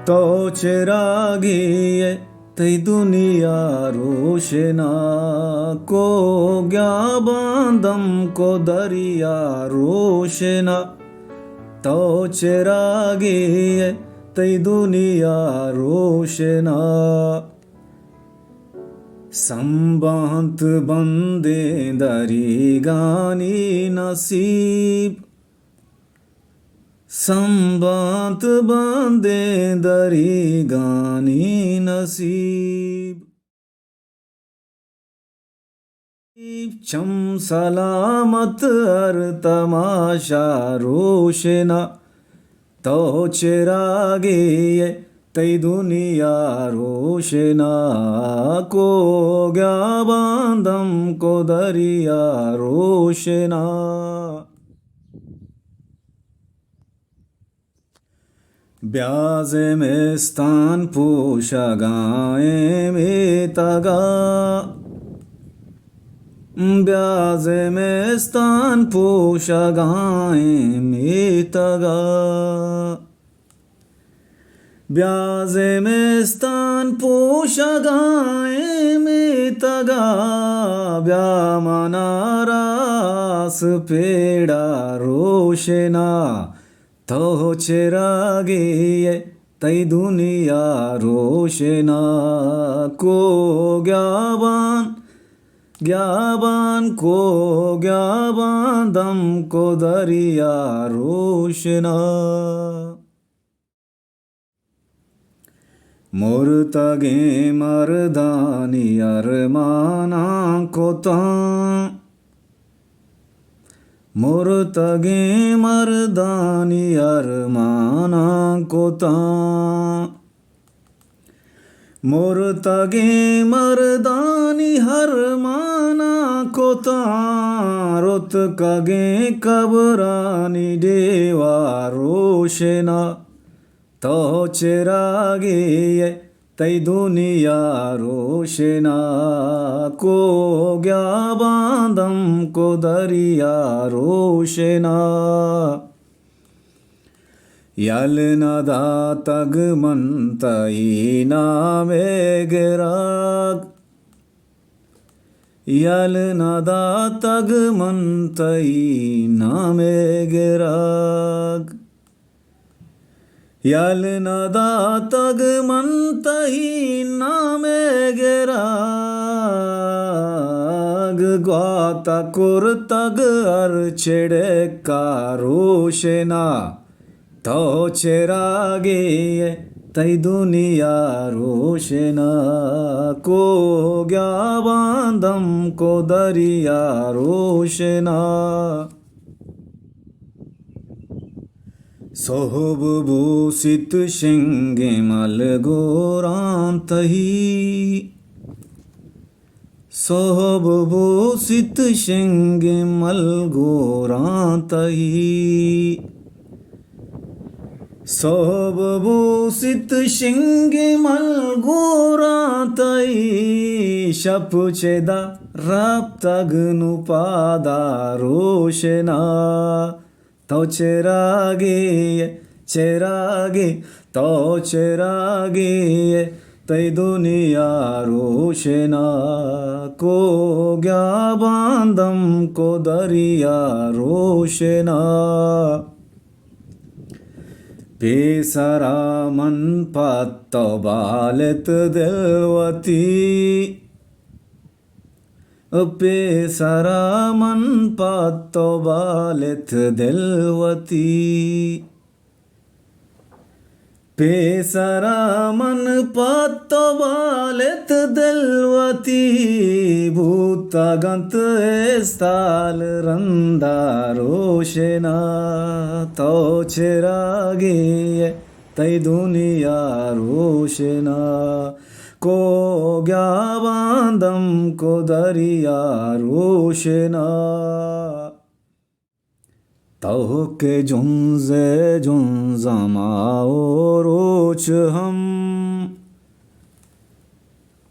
तो चिरागी तई दुनिया रोशना को ग्या बांदम को दरिया रोशना तो चिरागी तई दुनिया रोशना संबांत बंदे दरी गानी नसीब संबांत बंदे दरी गानी नसीब चम सलामत हर तमाशा रोशना तो चिरागे तई दुनिया रोशना को ग्या बांदम को दरिया रोशना ब्याजे में स्थान पोशा गाए में तगा ब्याजे में स्थान पोशा गाए में तगा ब्याजे में स्थान पोशा गाए में तगा ब्यामना रास पेड़ा रोशना तो चिरागे तई दुनिया रोशना को ज्ञाबान को ज्ञाबान दम को दरिया रोशना मुर्तगे मर्दानी अरमाना को तां मुर्तगे मर्दानी अरमाना को तां मुर्तगे मर्दानी हरमाना को तां रुत कगे कबरानी देवा रोशना तो चिरागे तई दुनिया रोशना को ग्या बांदम को दरिया रोशना यल नदा तग मंतई नामे गिराग यल नदा तग मंतई नामे गिराग यल नदा तग मंतही नामे गिराग ग्वाता कुर तग अर छिड़े का रोशना तो चिरागे तई दुनिया रोशना को ग्या बांदम को दरिया रोशना सोहब बूसित शिंगे मल गोरांतही सोहब बूसित शिंगे मल गोरांतही सोहब बूसित शिंगे मल गोरांतही शप चेदा राप तगनु पादा रोशना तो चिरागे तो चिरागे तई दुनिया रोशना को ग्या बांदम को दरिया रोशना पेसरा मन पत्तो बालित दिलवती पेसरा मन पत्तो बालित दिलवती पेसरा मन पत्तो बालित दिलवती भूतगंत स्थाल रंदा रोशना तो चिरागे तई दुनिया रोशना को ग्या बांदम को दरिया रोशना तो के जुंजे जुंजमाओ रोच हम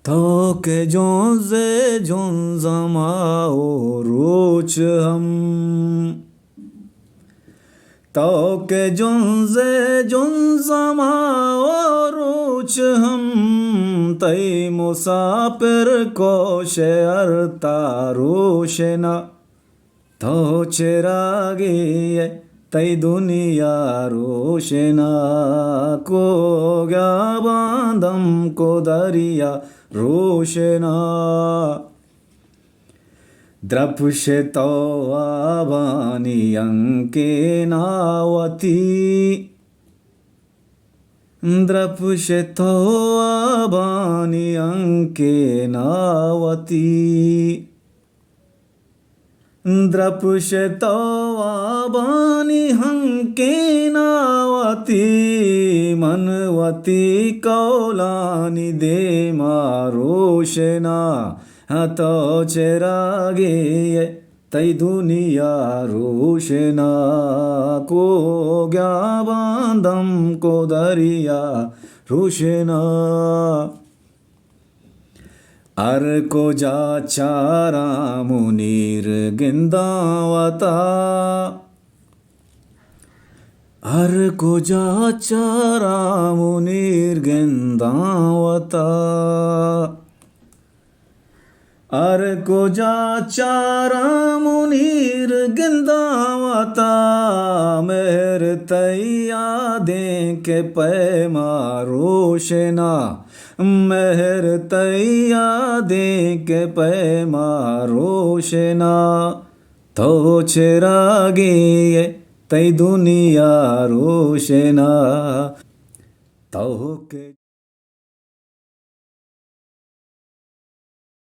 तो के जुंजे जुंजमाओ रोच हम तो के जुंजे जुंजमा रुच हम तई मुसाफिर को शेर तारोशना तो चिरागी तई दुनिया रोशना को गया बांधम को दरिया रोशना द्रपुषतो आवानी अंके नावती द्रपुषतो आवानी अंके नावती द्रपुषतो आवानी हंके नावती मनवती कौलानी दे मारोशना तो चिरागे तई दुनिया रोशना को गया बांधम को दरिया रोशना अर को जा चारा मुनीर गिंदावता अर को जा चारा मुनीर गिंदावता अर को जा चारा मुनीर गिंदावता मेहर तैया दे के पैमा रोशना मेहर तैया दे के पैमा रोशना तो चिरागे तई दुनिया रोशना तो के